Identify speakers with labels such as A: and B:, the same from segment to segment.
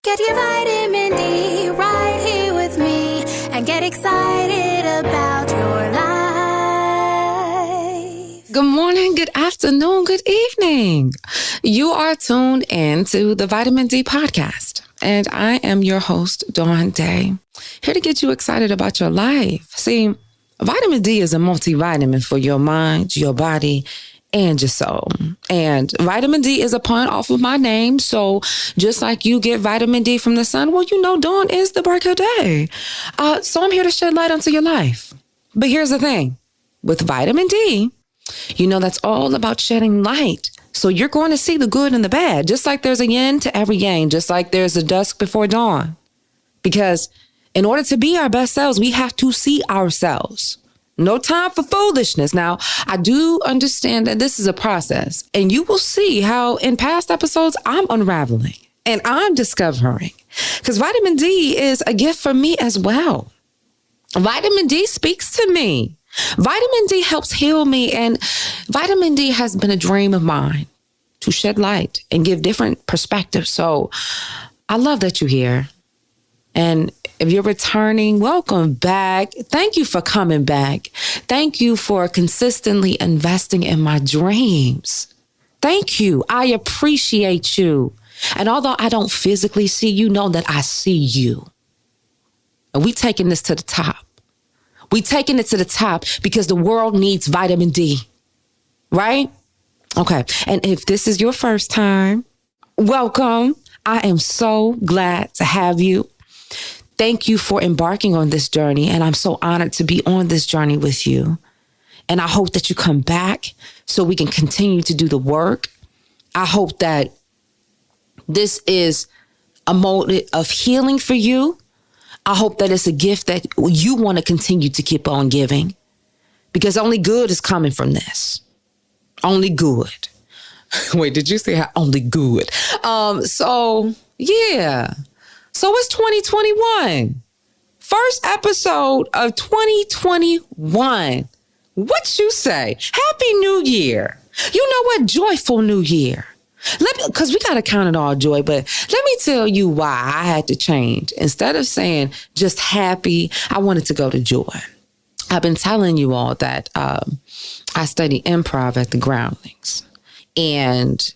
A: Get your vitamin D right here with me and get excited about your life.
B: Good morning, good afternoon, good evening. You are tuned in to the Vitamin D podcast, and I am your host, Dawn Dai, here to get you excited about your life. See, vitamin D is a multivitamin for your mind, your body, and your soul. And vitamin D is a pun off of my name. So just like you get vitamin D from the sun, well, you know, dawn is the break of day. So I'm here to shed light onto your life. But here's the thing. With vitamin D, you know, that's all about shedding light. So you're going to see the good and the bad, just like there's a yin to every yang, just like there's a dusk before dawn. Because in order to be our best selves, we have to see ourselves. No time for foolishness. Now, I do understand that this is a process, and you will see how in past episodes, I'm unraveling and I'm discovering, because vitamin D is a gift for me as well. Vitamin D speaks to me. Vitamin D helps heal me, and vitamin D has been a dream of mine to shed light and give different perspectives. So I love that you're here. And if you're returning, welcome back. Thank you for coming back. Thank you for consistently investing in my dreams. Thank you. I appreciate you. And although I don't physically see you, know that I see you. And we taking this to the top. We taking it to the top because the world needs vitamin D, right? Okay. And if this is your first time, welcome. I am so glad to have you. Thank you for embarking on this journey, and I'm so honored to be on this journey with you. And I hope that you come back so we can continue to do the work. I hope that this is a moment of healing for you. I hope that it's a gift that you want to continue to keep on giving, because only good is coming from this. Only good. Wait, did you say how only good? Yeah. So it's 2021. First episode of 2021. What you say? Happy New Year. You know what? Joyful New Year. Because we got to count it all joy, but let me tell you why I had to change. Instead of saying just happy, I wanted to go to joy. I've been telling you all that I study improv at the Groundlings, and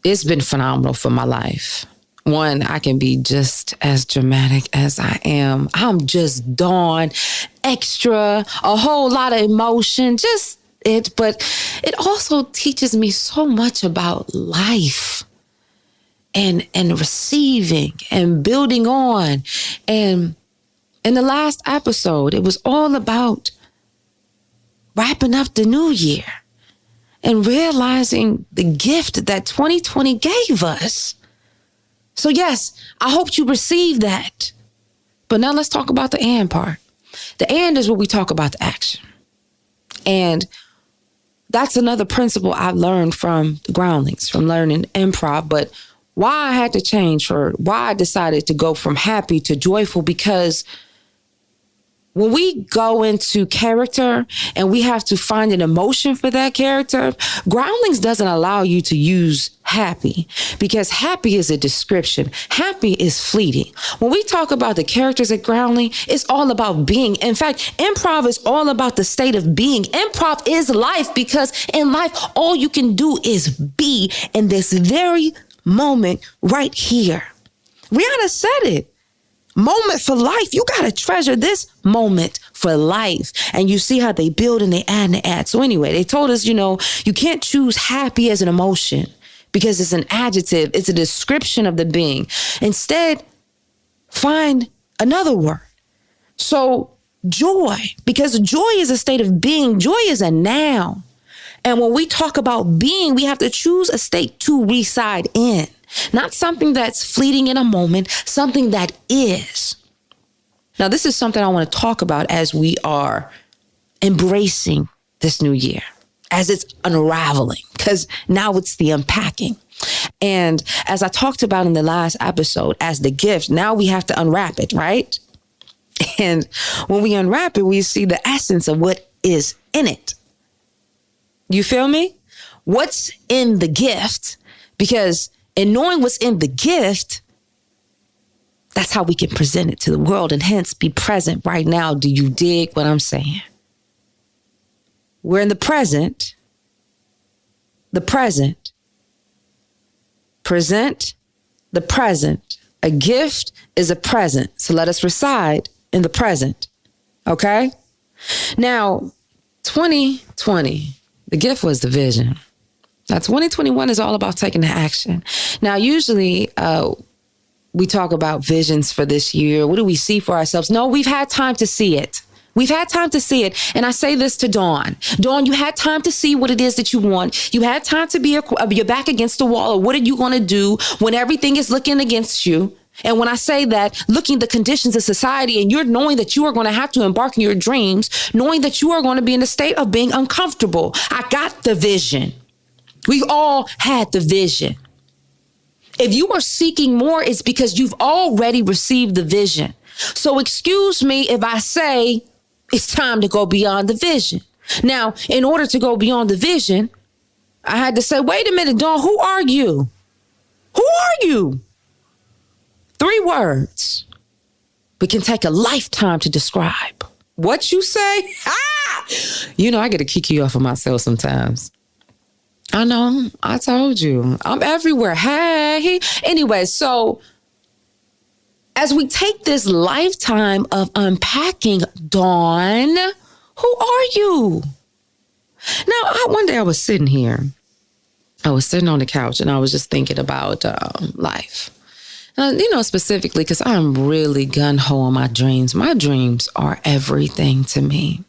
B: it's been phenomenal for my life. One, I can be just as dramatic as I am. I'm just Dawn, extra, a whole lot of emotion, but it also teaches me so much about life and receiving and building on. And in the last episode, it was all about wrapping up the new year and realizing the gift that 2020 gave us. So yes, I hope you receive that. But now let's talk about the and part. The and is where we talk about the action. And that's another principle I've learned from the Groundlings, from learning improv. But why I had to change, or why I decided to go from happy to joyful, because when we go into character and we have to find an emotion for that character, Groundlings doesn't allow you to use happy, because happy is a description. Happy is fleeting. When we talk about the characters at Groundling, it's all about being. In fact, improv is all about the state of being. Improv is life, because in life, all you can do is be in this very moment right here. Rihanna said it. Moment for life. You got to treasure this moment for life. And you see how they build and they add and they add. So anyway, they told us, you can't choose happy as an emotion, because it's an adjective. It's a description of the being. Instead, find another word. So joy, because joy is a state of being. Joy is a noun. And when we talk about being, we have to choose a state to reside in. Not something that's fleeting in a moment, something that is. Now, this is something I want to talk about as we are embracing this new year, as it's unraveling, because now it's the unpacking. And as I talked about in the last episode, as the gift, now we have to unwrap it, right? And when we unwrap it, we see the essence of what is in it. You feel me? What's in the gift? Because in knowing what's in the gift, That's how we can present it to the world and hence be present right now. Do you dig what I'm saying? We're in the present. The present. Present the present. A gift is a present. So let us reside in the present. Okay? Now, 2020, the gift was the vision. Now, 2021 is all about taking the action. Now, usually we talk about visions for this year. What do we see for ourselves? No, we've had time to see it. We've had time to see it. And I say this to Dawn. Dawn, you had time to see what it is that you want. You had time to be your back against the wall. Or what are you going to do when everything is looking against you? And when I say that, looking at the conditions of society and you're knowing that you are going to have to embark on your dreams, knowing that you are going to be in a state of being uncomfortable. I got the vision. We've all had the vision. If you are seeking more, it's because you've already received the vision. So excuse me if I say it's time to go beyond the vision. Now, in order to go beyond the vision, I had to say, wait a minute, Dawn, who are you? Who are you? 3 words, but can take a lifetime to describe. What you say? You know, I get to kick you off of myself sometimes. I know. I told you. I'm everywhere. Hey. Anyway, so as we take this lifetime of unpacking, Dawn, who are you? Now, one day I was sitting here. I was sitting on the couch and I was just thinking about life. Specifically because I'm really gung-ho on my dreams. My dreams are everything to me.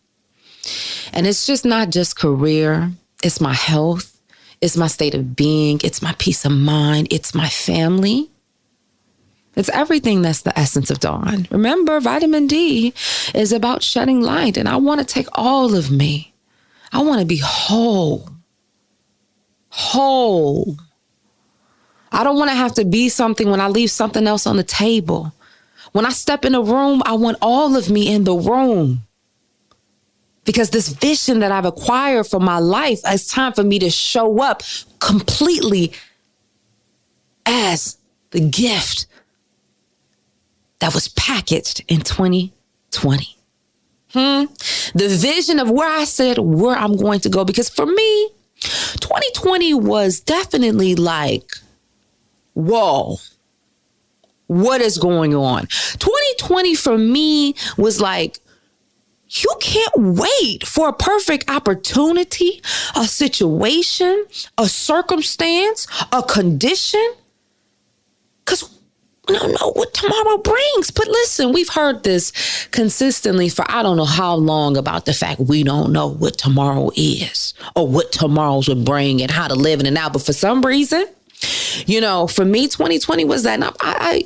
B: And it's just not just career. It's my health. It's my state of being. It's my peace of mind. It's my family. It's everything that's the essence of Dawn. Remember, vitamin D is about shedding light. And I want to take all of me. I want to be whole. Whole. I don't want to have to be something when I leave something else on the table. When I step in a room, I want all of me in the room. Because this vision that I've acquired for my life, it's time for me to show up completely as the gift that was packaged in 2020. The vision of where I said where I'm going to go. Because for me, 2020 was definitely like, whoa, what is going on? 2020 for me was like, you can't wait for a perfect opportunity, a situation, a circumstance, a condition. Because we don't know what tomorrow brings. But listen, we've heard this consistently for I don't know how long about the fact we don't know what tomorrow is or what tomorrows would bring and how to live in it now. But for some reason, for me, 2020 was that. And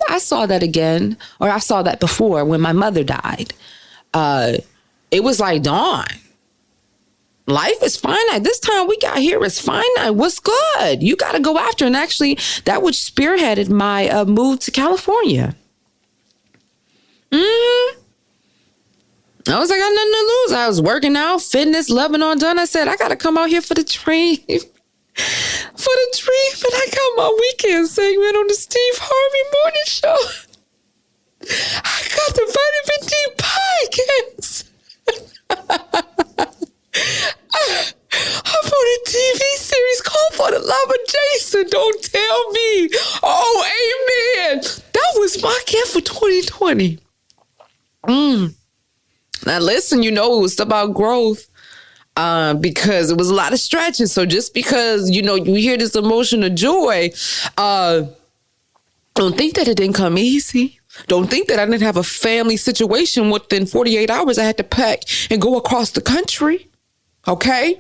B: I saw that again, or I saw that before when my mother died. It was like, Dawn, life is finite. This time we got here is finite. What's good? You got to go after. And actually, that which spearheaded my move to California. I was like, I got nothing to lose. I was working out, fitness, loving on done. I said, I got to come out here for the dream. For the dream. And I got my weekend segment on the Steve Harvey Morning Show. I got the Vitamin D podcast. I'm on a TV series called For the Love of Jason. Don't tell me. Oh, amen. That was my gift for 2020. Now, listen, it was about growth because it was a lot of stretching. So just because, you hear this emotion of joy, don't think that it didn't come easy. Don't think that I didn't have a family situation within 48 hours. I had to pack and go across the country. Okay?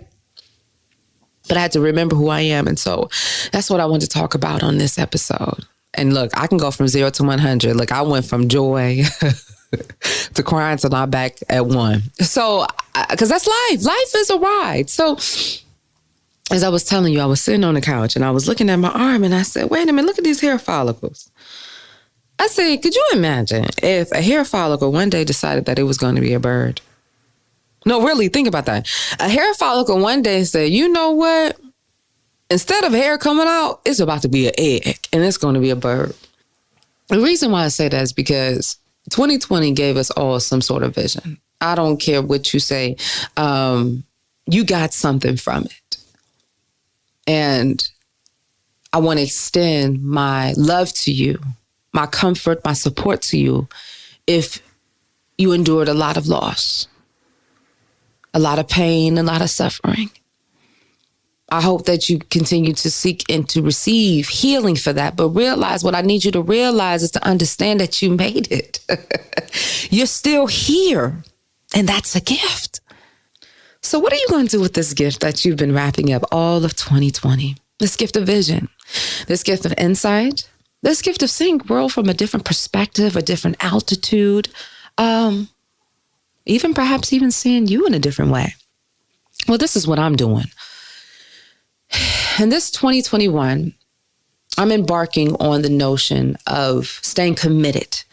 B: But I had to remember who I am. And so that's what I want to talk about on this episode. And look, I can go from 0 to 100. Look, I went from joy to crying till I'm back at 1. So, because that's life. Life is a ride. So as I was telling you, I was sitting on the couch and I was looking at my arm and I said, wait a minute, look at these hair follicles. I said, could you imagine if a hair follicle one day decided that it was going to be a bird? No, really, think about that. A hair follicle one day said, you know what? Instead of hair coming out, it's about to be an egg and it's going to be a bird. The reason why I say that is because 2020 gave us all some sort of vision. I don't care what you say. You got something from it. And I want to extend my love to you, my comfort, my support to you if you endured a lot of loss, a lot of pain, a lot of suffering. I hope that you continue to seek and to receive healing for that. But realize what I need you to realize is to understand that you made it. You're still here. And that's a gift. So what are you going to do with this gift that you've been wrapping up all of 2020? This gift of vision, this gift of insight, this gift of seeing the world from a different perspective, a different altitude, even perhaps even seeing you in a different way. Well, this is what I'm doing. In this 2021, I'm embarking on the notion of staying committed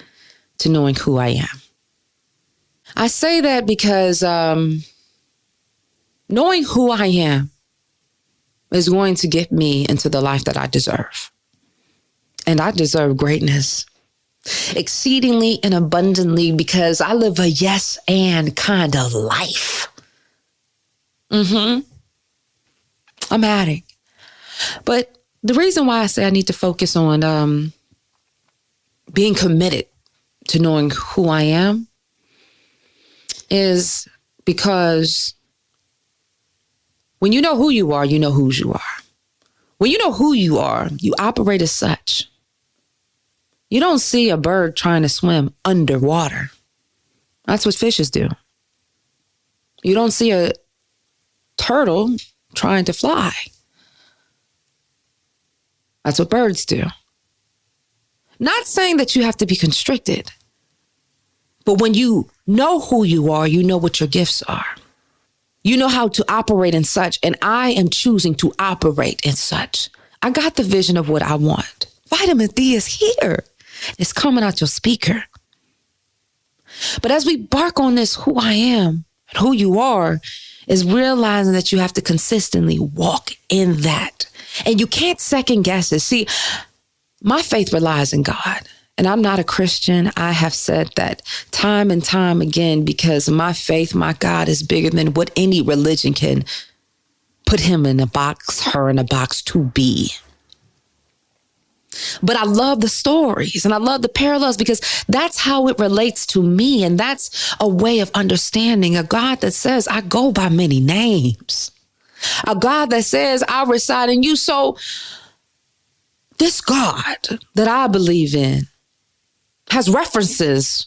B: to knowing who I am. I say that because knowing who I am is going to get me into the life that I deserve. And I deserve greatness exceedingly and abundantly because I live a yes and kind of life. I'm adding. But the reason why I say I need to focus on being committed to knowing who I am is because when you know who you are, you know whose you are. When you know who you are, you operate as such. You don't see a bird trying to swim underwater. That's what fishes do. You don't see a turtle trying to fly. That's what birds do. Not saying that you have to be constricted, but when you know who you are, you know what your gifts are. You know how to operate in such, and I am choosing to operate in such. I got the vision of what I want. Vitamin D is here. It's coming out your speaker. But as we embark on this, who I am and who you are, is realizing that you have to consistently walk in that. And you can't second guess it. See, my faith relies in God. And I'm not a Christian. I have said that time and time again because my faith, my God, is bigger than what any religion can put him in a box, her in a box to be. But I love the stories and I love the parallels because that's how it relates to me. And that's a way of understanding a God that says, I go by many names. A God that says, I reside in you. So this God that I believe in has references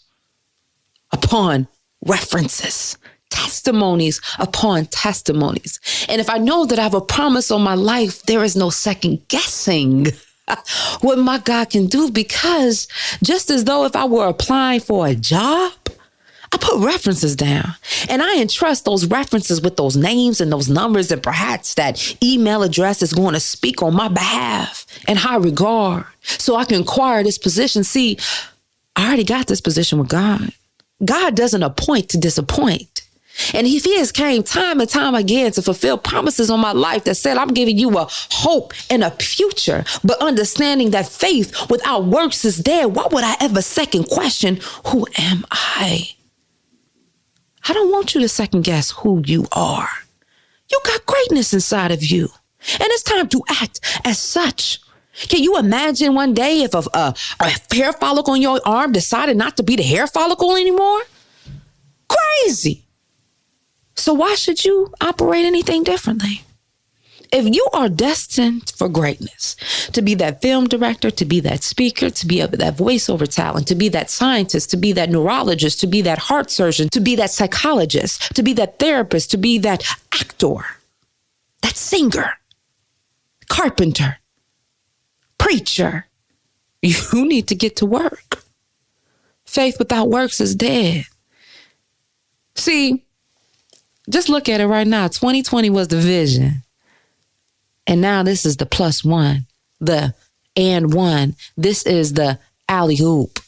B: upon references, testimonies upon testimonies. And if I know that I have a promise on my life, there is no second guessing what my God can do, because just as though if I were applying for a job, I put references down and I entrust those references with those names and those numbers, and perhaps that email address is going to speak on my behalf in high regard so I can acquire this position. See, I already got this position with God. God doesn't appoint to disappoint. And if he has came time and time again to fulfill promises on my life that said, I'm giving you a hope and a future, but understanding that faith without works is dead, why would I ever second question, who am I? I don't want you to second guess who you are. You got greatness inside of you, and it's time to act as such. Can you imagine one day if a hair follicle on your arm decided not to be the hair follicle anymore? Crazy. So why should you operate anything differently? If you are destined for greatness, to be that film director, to be that speaker, to be that voiceover talent, to be that scientist, to be that neurologist, to be that heart surgeon, to be that psychologist, to be that therapist, to be that actor, that singer, carpenter, preacher, you need to get to work. Faith without works is dead. See, just look at it right now. 2020 was the vision. And now this is the +1, the and one. This is the alley-oop.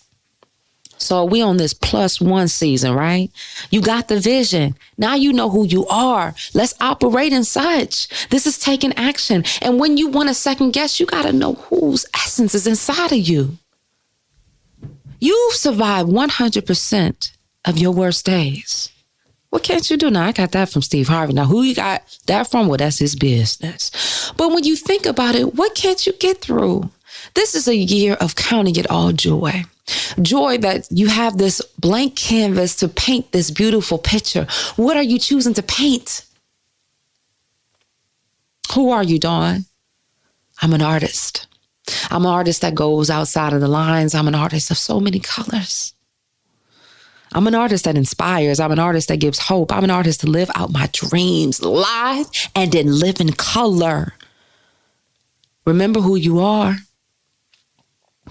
B: So we on this +1 season, right? You got the vision. Now you know who you are. Let's operate in such. This is taking action. And when you want to second guess, you got to know whose essence is inside of you. You've survived 100% of your worst days. What can't you do? Now, I got that from Steve Harvey. Now, who you got that from? Well, that's his business. But when you think about it, what can't you get through? This is a year of counting it all joy. Joy that you have this blank canvas to paint this beautiful picture. What are you choosing to paint? Who are you, Dawn? I'm an artist. I'm an artist that goes outside of the lines. I'm an artist of so many colors. I'm an artist that inspires. I'm an artist that gives hope. I'm an artist to live out my dreams live and then live in color. Remember who you are.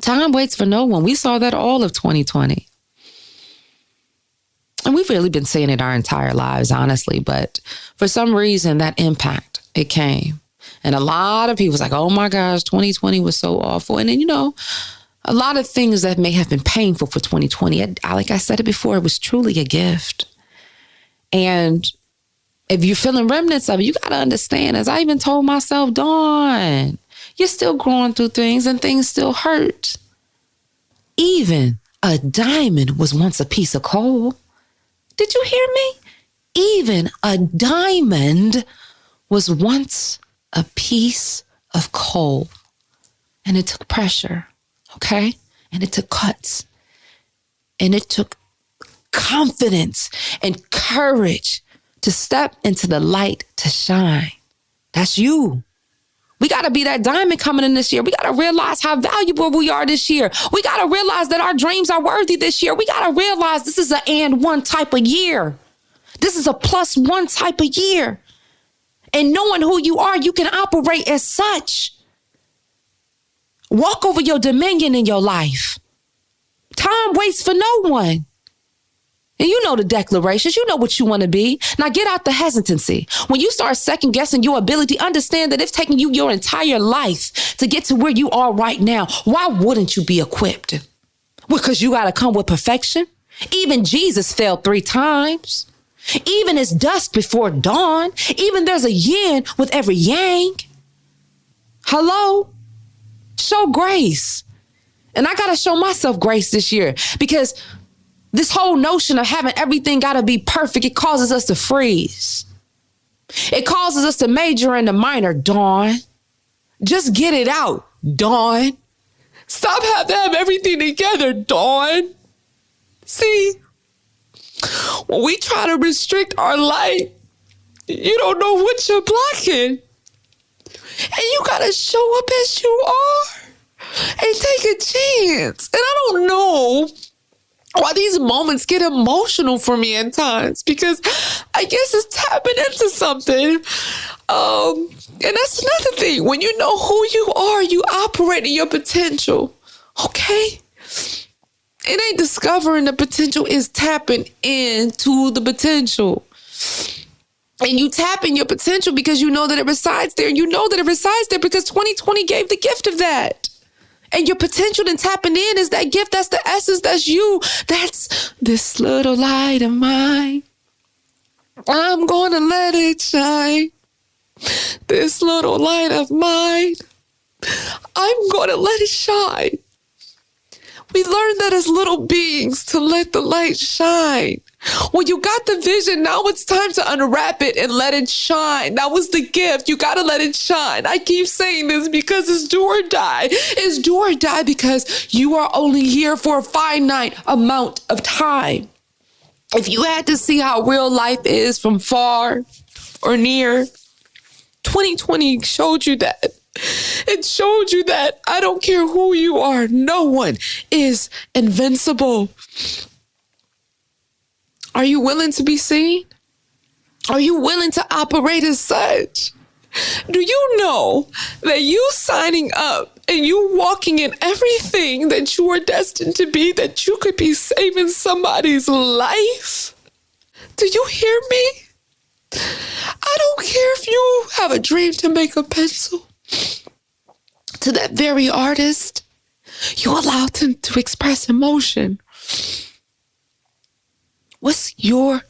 B: Time waits for no one. We saw that all of 2020. And we've really been saying it our entire lives, honestly. But for some reason, that impact, it came. And a lot of people was like, oh my gosh, 2020 was so awful. And then, a lot of things that may have been painful for 2020. Like I said it before, it was truly a gift. And if you're feeling remnants of it, you got to understand, as I even told myself, Dawn, you're still growing through things and things still hurt. Even a diamond was once a piece of coal. Did you hear me? Even a diamond was once a piece of coal. And it took pressure, okay? And it took cuts. And it took confidence and courage to step into the light to shine. That's you. We got to be that diamond coming in this year. We got to realize how valuable we are this year. We got to realize that our dreams are worthy this year. We got to realize this is an and one type of year. This is a +1 type of year. And knowing who you are, you can operate as such. Walk over your dominion in your life. Time waits for no one. And you know the declarations. You know what you want to be. Now get out the hesitancy. When you start second guessing your ability, understand that it's taking you your entire life to get to where you are right now. Why wouldn't you be equipped? Because you got to come with perfection. Even Jesus failed 3 times. Even it's dusk before dawn. Even there's a yin with every yang. Hello? Show grace. And I got to show myself grace this year, because this whole notion of having everything got to be perfect, it causes us to freeze. It causes us to major in the minor, Dawn. Just get it out, Dawn. Stop having to have everything together, Dawn. See, when we try to restrict our light, you don't know what you're blocking. And you got to show up as you are and take a chance. And I don't know why these moments get emotional for me at times, because I guess it's tapping into something. And that's another thing. When you know who you are, you operate in your potential. Okay? It ain't discovering the potential, it's tapping into the potential. And you tap in your potential because you know that it resides there. And you know that it resides there because 2020 gave the gift of that. And your potential and tapping in is that gift. That's the essence. That's you. That's this little light of mine. I'm going to let it shine. This little light of mine. I'm going to let it shine. We learned that as little beings to let the light shine. Well, you got the vision. Now it's time to unwrap it and let it shine. That was the gift. You got to let it shine. I keep saying this because it's do or die. It's do or die because you are only here for a finite amount of time. If you had to see how real life is from far or near, 2020 showed you that. It showed you that I don't care who you are. No one is invincible. Are you willing to be seen? Are you willing to operate as such? Do you know that you signing up and you walking in everything that you are destined to be, that you could be saving somebody's life? Do you hear me? I don't care if you have a dream to make a pencil. To that very artist, you allow them to express emotion. What's your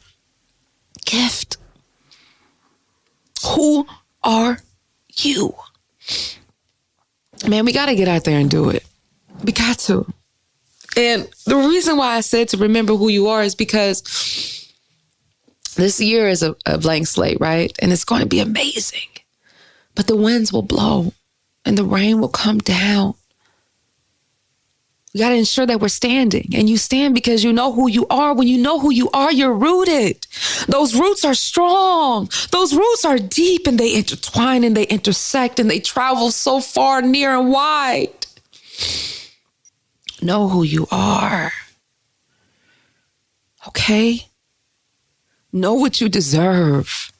B: gift? Who are you? Man, we got to get out there and do it. We got to. And the reason why I said to remember who you are is because this year is a blank slate, right? And it's going to be amazing. But the winds will blow and the rain will come down. You got to ensure that we're standing, and you stand because you know who you are. When you know who you are, you're rooted. Those roots are strong. Those roots are deep, and they intertwine and they intersect and they travel so far, near and wide. Know who you are. Okay? Know what you deserve.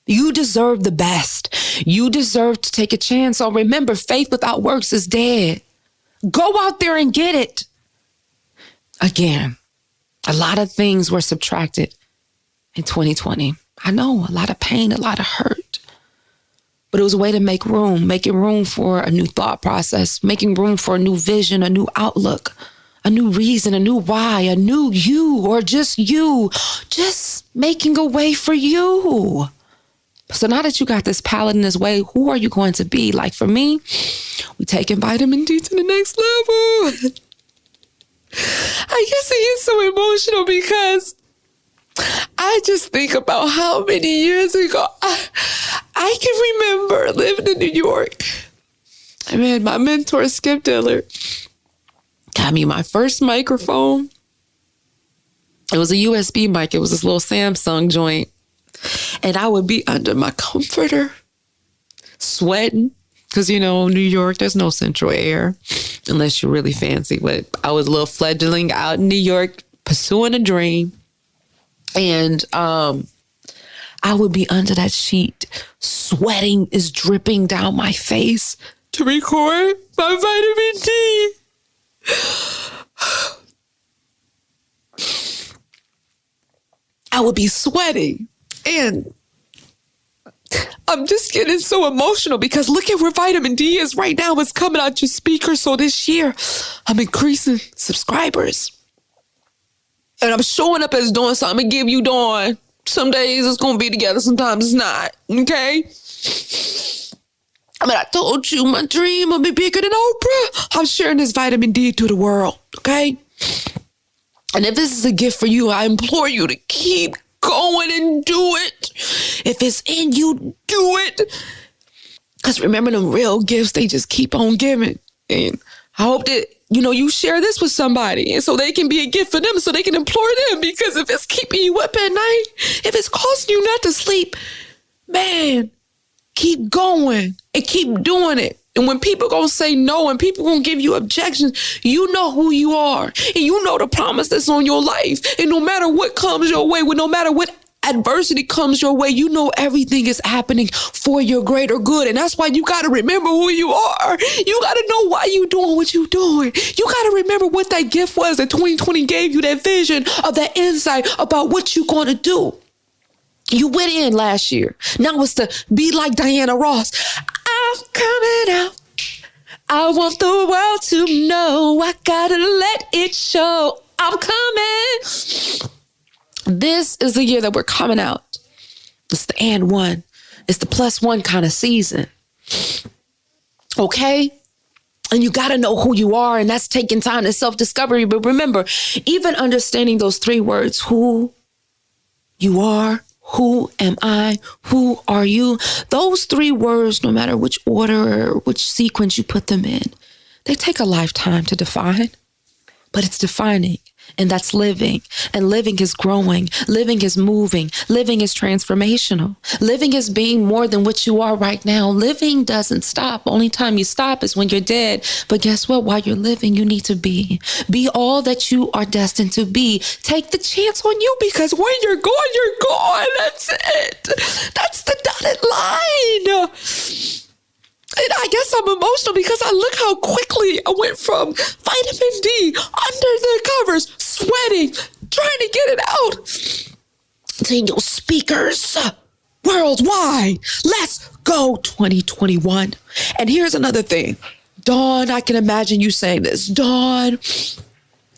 B: You deserve the best. You deserve to take a chance. So remember, faith without works is dead. Go out there and get it. Again, a lot of things were subtracted in 2020. I know, a lot of pain, a lot of hurt. But it was a way to make room, making room for a new thought process, making room for a new vision, a new outlook, a new reason, a new why, a new you, or just you, just making a way for you. So now that you got this palette in this way, who are you going to be? Like for me, we taking vitamin D to the next level. I guess it gets so emotional because I just think about how many years ago I can remember living in New York. I mean, my mentor, 𝘝𝘪𝘵𝘯 got me my first microphone. It was a USB mic. It was this little Samsung joint. And I would be under my comforter, sweating. Because, you know, New York, there's no central air unless you're really fancy. But I was a little fledgling out in New York, pursuing a dream. And I would be under that sheet, sweating is dripping down my face to record my vitamin D. I would be sweating. And I'm just getting so emotional because look at where vitamin D is right now. It's coming out your speaker. So this year, I'm increasing subscribers. And I'm showing up as Dawn, so I'm going to give you Dawn. Some days it's going to be together. Sometimes it's not. Okay? But I told you my dream will be bigger than Oprah. I'm sharing this vitamin D to the world. Okay? And if this is a gift for you, I implore you to keep going and do it. If it's in you, do it. Because remember, them real gifts, they just keep on giving. And I hope that, you know, you share this with somebody and so they can be a gift for them, so they can implore them. Because if it's keeping you up at night, if it's causing you not to sleep, man, keep going and keep doing it. And when people gonna say no and people gonna give you objections, you know who you are and you know the promise that's on your life. And no matter what comes your way, no matter what adversity comes your way, you know everything is happening for your greater good. And that's why you gotta remember who you are. You gotta know why you doing what you doing. You gotta remember what that gift was that 2020 gave you, that vision of that insight about what you gonna do. You went in last year. Now it's to be like Diana Ross. I'm coming out. I want the world to know. I gotta let it show. I'm coming. This is the year that we're coming out. It's the and one. It's the +1 kind of season. Okay? And you got to know who you are, and that's taking time and self-discovery. But remember, even understanding those 3 words, who you are, who am I, who are you, those 3 words, no matter which order or which sequence you put them in, they take a lifetime to define. But it's defining. And that's living. And living is growing. Living is moving. Living is transformational. Living is being more than what you are right now. Living doesn't stop. Only time you stop is when you're dead. But guess what? While you're living, you need to be. Be all that you are destined to be. Take the chance on you, because when you're gone, you're gone. That's it. That's the dotted line. And I guess I'm emotional because I look how quickly I went from vitamin D, under the covers, sweating, trying to get it out, to your speakers worldwide. Let's go 2021. And here's another thing. Dawn, I can imagine you saying this. Dawn,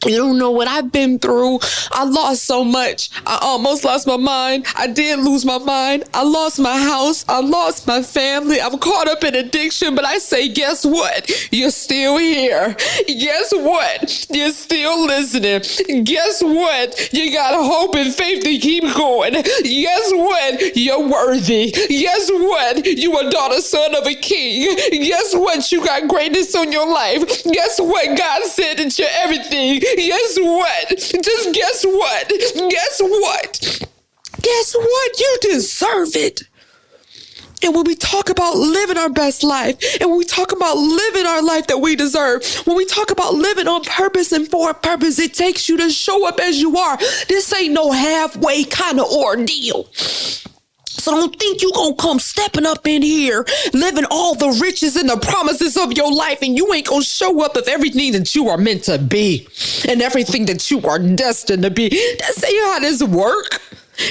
B: You don't know what I've been through. I lost so much. I almost lost my mind. I did lose my mind. I lost my house. I lost my family. I'm caught up in addiction, but I say, guess what? You're still here. Guess what? You're still listening. Guess what? You got hope and faith to keep going. Guess what? You're worthy. Guess what? You a daughter, son of a king. Guess what? You got greatness on your life. Guess what? God said that you're everything. Guess what? Just guess what? Guess what? Guess what? You deserve it. And when we talk about living our best life, and when we talk about living our life that we deserve, when we talk about living on purpose and for a purpose, it takes you to show up as you are. This ain't no halfway kind of ordeal. So don't think you gonna come stepping up in here, living all the riches and the promises of your life, and you ain't gonna show up with everything that you are meant to be and everything that you are destined to be. That's how this work.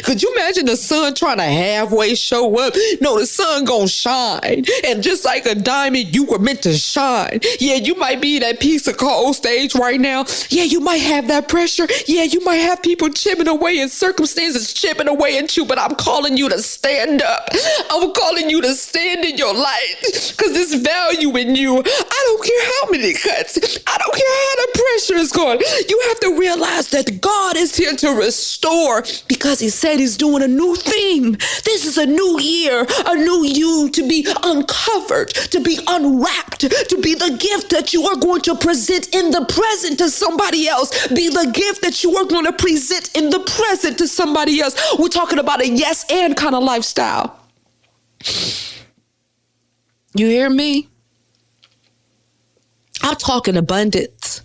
B: Could you imagine the sun trying to halfway show up? No, the sun gonna shine. And just like a diamond, you were meant to shine. Yeah, you might be that piece of cold stage right now. Yeah, you might have that pressure. Yeah, you might have people chipping away and circumstances chipping away at you, but I'm calling you to stand up. I'm calling you to stand in your light because there's value in you. I don't care how many cuts. I don't care how the pressure is going. You have to realize that God is here to restore because He said He's doing a new thing. This is a new year, a new you to be uncovered, to be unwrapped, to be the gift that you are going to present in the present to somebody else. Be the gift that you are going to present in the present to somebody else. We're talking about a yes and kind of lifestyle. You hear me? I'm talking abundance.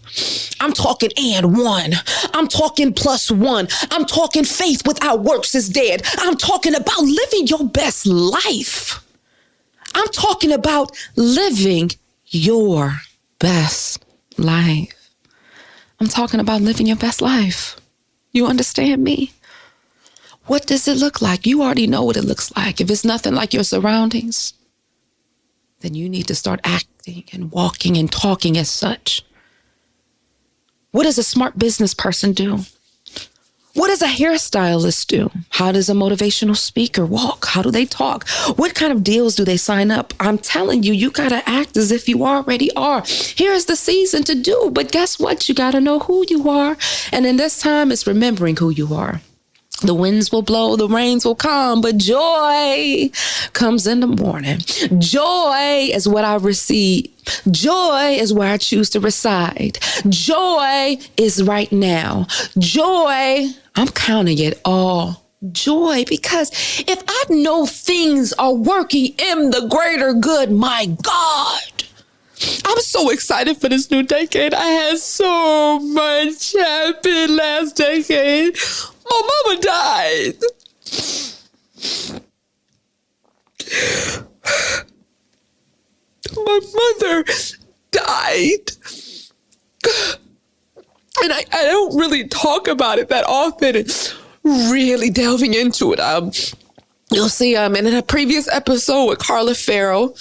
B: I'm talking and one. I'm talking plus one. I'm talking faith without works is dead. I'm talking about living your best life. I'm talking about living your best life. I'm talking about living your best life. You understand me? What does it look like? You already know what it looks like. If it's nothing like your surroundings, then you need to start acting and walking and talking as such. What does a smart business person do? What does a hairstylist do? How does a motivational speaker walk? How do they talk? What kind of deals do they sign up? I'm telling you, you got to act as if you already are. Here's the season to do. But guess what? You got to know who you are. And in this time, it's remembering who you are. The winds will blow, the rains will come, but joy comes in the morning. Joy is what I receive. Joy is where I choose to reside. Joy is right now. Joy, I'm counting it all joy because if I know things are working in the greater good, my God, I'm so excited for this new decade. I had so much happen last decade. My mama died. My mother died. And I don't really talk about it that often, really delving into it. You'll see in a previous episode with Carla Farrell,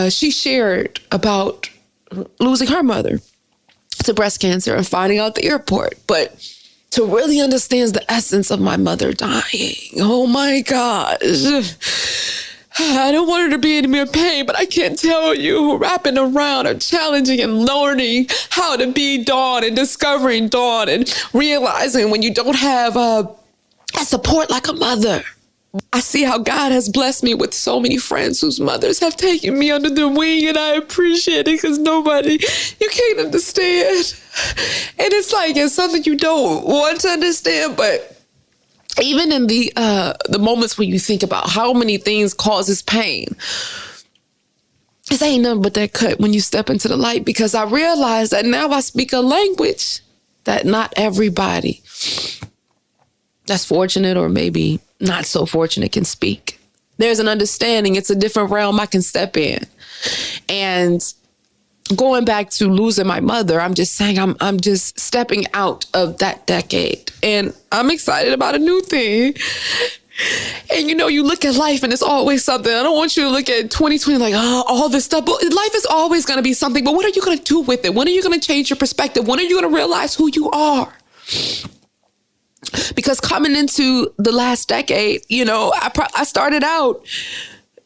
B: she shared about losing her mother to breast cancer and finding out at the airport. But to really understand the essence of my mother dying, oh my gosh. I don't want her to be in mere pain, but I can't tell you, wrapping around or challenging and learning how to be Dawn and discovering Dawn and realizing when you don't have a support like a mother. I see how God has blessed me with so many friends whose mothers have taken me under their wing, and I appreciate it because you can't understand. And it's something you don't want to understand, but even in the moments when you think about how many things causes pain, it ain't nothing but that cut when you step into the light, because I realize that now I speak a language that not everybody that's fortunate or maybe not so fortunate can speak. There's an understanding. It's a different realm I can step in. And going back to losing my mother, I'm just saying I'm just stepping out of that decade. And I'm excited about a new thing. And you look at life and it's always something. I don't want you to look at 2020 like, oh, all this stuff. But life is always going to be something. But what are you going to do with it? When are you going to change your perspective? When are you going to realize who you are? Because coming into the last decade, I started out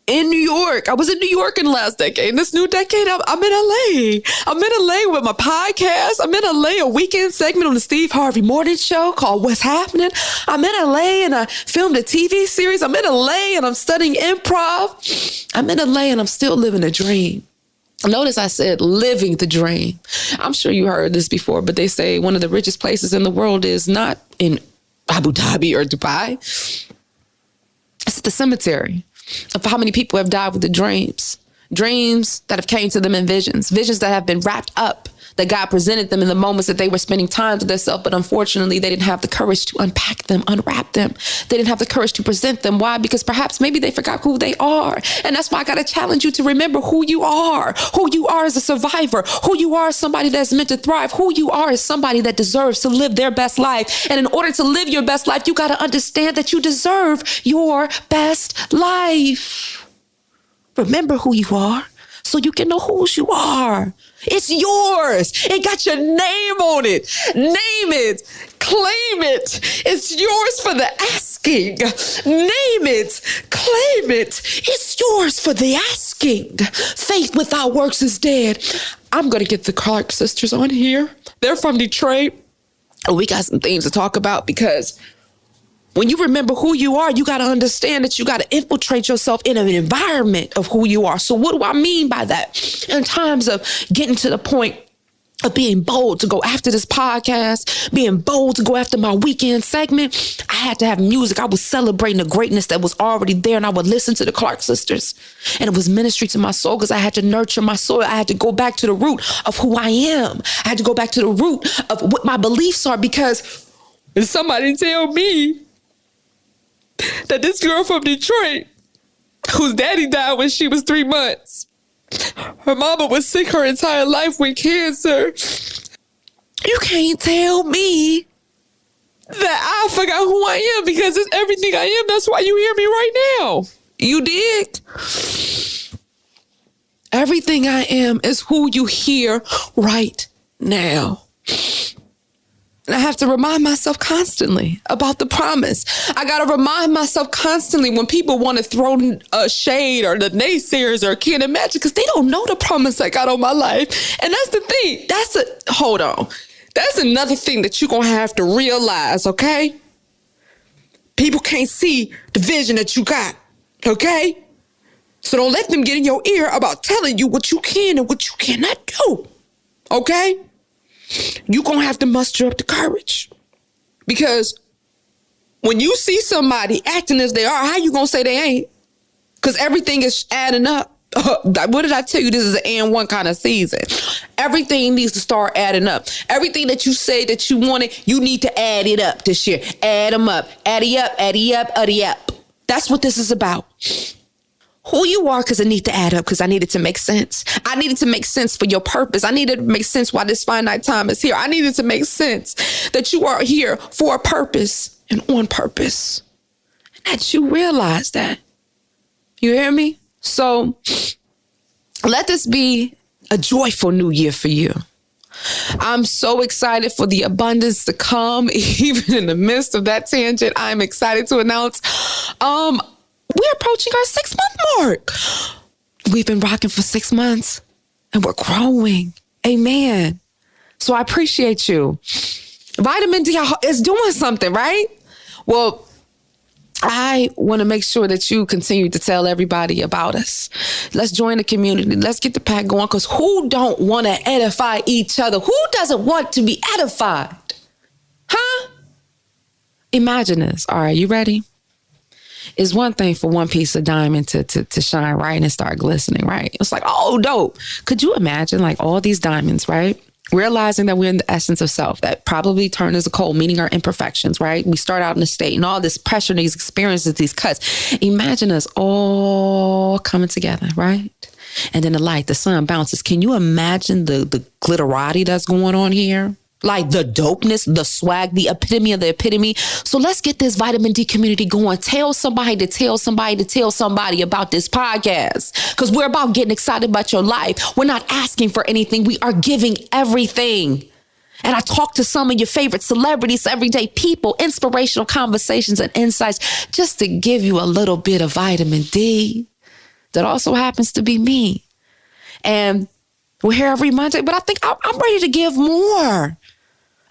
B: in New York. I was in New York in the last decade. In this new decade, I'm in LA. I'm in LA with my podcast. I'm in LA, a weekend segment on the Steve Harvey Morning Show called What's Happening. I'm in LA and I filmed a TV series. I'm in LA and I'm studying improv. I'm in LA and I'm still living a dream. Notice I said living the dream. I'm sure you heard this before, but they say one of the richest places in the world is not in Abu Dhabi or Dubai. It's the cemetery of how many people have died with the dreams that have came to them in visions that have been wrapped up, that God presented them in the moments that they were spending time with themselves. But unfortunately, they didn't have the courage to unpack them, unwrap them. They didn't have the courage to present them. Why? Because perhaps maybe they forgot who they are. And that's why I got to challenge you to remember who you are as a survivor, who you are as somebody that's meant to thrive, who you are as somebody that deserves to live their best life. And in order to live your best life, you got to understand that you deserve your best life. Remember who you are so you can know whose you are. It's yours. It got your name on it. Name it. Claim it. It's yours for the asking. Name it. Claim it. It's yours for the asking. Faith without works is dead. I'm going to get the Clark sisters on here. They're from Detroit. And we got some things to talk about because when you remember who you are, you got to understand that you got to infiltrate yourself in an environment of who you are. So what do I mean by that? In times of getting to the point of being bold to go after this podcast, being bold to go after my weekend segment, I had to have music. I was celebrating the greatness that was already there, and I would listen to the Clark sisters. And it was ministry to my soul because I had to nurture my soul. I had to go back to the root of who I am. I had to go back to the root of what my beliefs are, because if somebody tell me that this girl from Detroit, whose daddy died when she was 3 months, her mama was sick her entire life with cancer, you can't tell me that I forgot who I am, because it's everything I am. That's why you hear me right now. You dig? Everything I am is who you hear right now. And I have to remind myself constantly about the promise. I got to remind myself constantly when people want to throw a shade, or the naysayers, or can't imagine, because they don't know the promise I got on my life. And that's the thing. Hold on. That's another thing that you're going to have to realize, okay? People can't see the vision that you got, okay? So don't let them get in your ear about telling you what you can and what you cannot do, okay? You're going to have to muster up the courage, because when you see somebody acting as they are, how you going to say they ain't? Because everything is adding up. What did I tell you? This is an and one kind of season. Everything needs to start adding up. Everything that you say that you wanted, you need to add it up this year. Add them up. Addy up, addy up, addy up. That's what this is about. Who you are, because it needs to add up, because I need it to make sense. I needed to make sense for your purpose. I needed to make sense why this finite time is here. I needed to make sense that you are here for a purpose and on purpose. And that you realize that. You hear me? So let this be a joyful new year for you. I'm so excited for the abundance to come, even in the midst of that tangent. I'm excited to announce, we're approaching our 6-month mark. We've been rocking for 6 months and we're growing. Amen. So I appreciate you. Vitamin D is doing something, right? Well, I want to make sure that you continue to tell everybody about us. Let's join the community. Let's get the pack going, because who don't want to edify each other? Who doesn't want to be edified? Huh? Imagine this. All right, you ready? It's one thing for one piece of diamond to shine right and start glistening, right? It's like, oh, dope. Could you imagine like all these diamonds, right? Realizing that we're in the essence of self, that probably turn as a coal, meaning our imperfections, right? We start out in a state and all this pressure, these experiences, these cuts. Imagine us all coming together, right? And then the light, the sun bounces. Can you imagine the glitterati that's going on here? like the dopeness, the swag, the epitome of the epitome. So let's get this vitamin D community going. Tell somebody to tell somebody to tell somebody about this podcast, because we're about getting excited about your life. We're not asking for anything. We are giving everything. And I talk to some of your favorite celebrities, everyday people, inspirational conversations and insights, just to give you a little bit of vitamin D that also happens to be me. And we're here every Monday, but I think I'm ready to give more.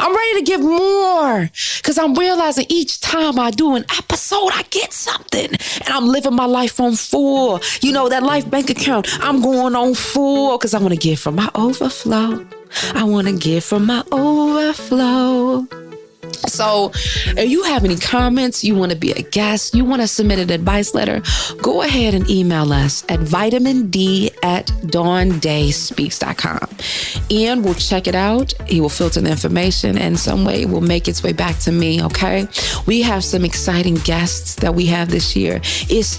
B: I'm ready to give more, because I'm realizing each time I do an episode, I get something, and I'm living my life on full. You know, that life bank account, I'm going on full, because I want to give from my overflow. I want to give from my overflow. So if you have any comments, you want to be a guest, you want to submit an advice letter, go ahead and email us at VitaminD@DawnDaiSpeaks.com. Ian will check it out. He will filter the information, and some way it will make its way back to me, okay? We have some exciting guests that we have this year. It's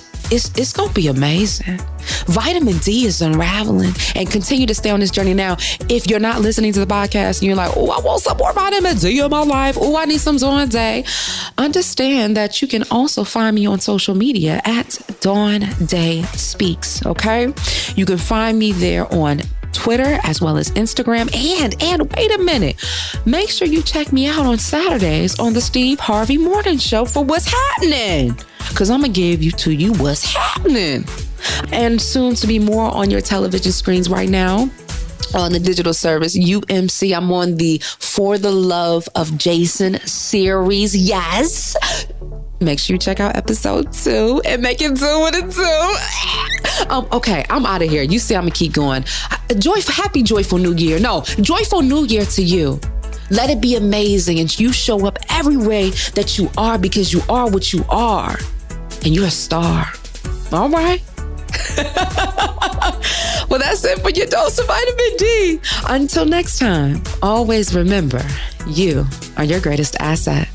B: going to be amazing. Vitamin D is unraveling, and continue to stay on this journey. Now, if you're not listening to the podcast and you're like, oh, I want some more vitamin D in my life. Oh, I need some Dawn Dai. Understand that you can also find me on social media at Dawn Dai Speaks, okay? You can find me there on Twitter as well as Instagram. And wait a minute, make sure you check me out on Saturdays on the Steve Harvey Morning Show for what's happening, because I'm going to give you to you what's happening. And soon to be more on your television screens right now on the digital service UMC. I'm on the For the Love of Jason series. Yes. Make sure you check out episode 2 and make it do what it do. Okay, I'm out of here. You see, I'm going to keep going. Happy joyful new year. No, joyful new year to you. Let it be amazing, and you show up every way that you are, because you are what you are, and you're a star. All right. Well, that's it for your dose of vitamin D. Until next time, always remember, you are your greatest asset.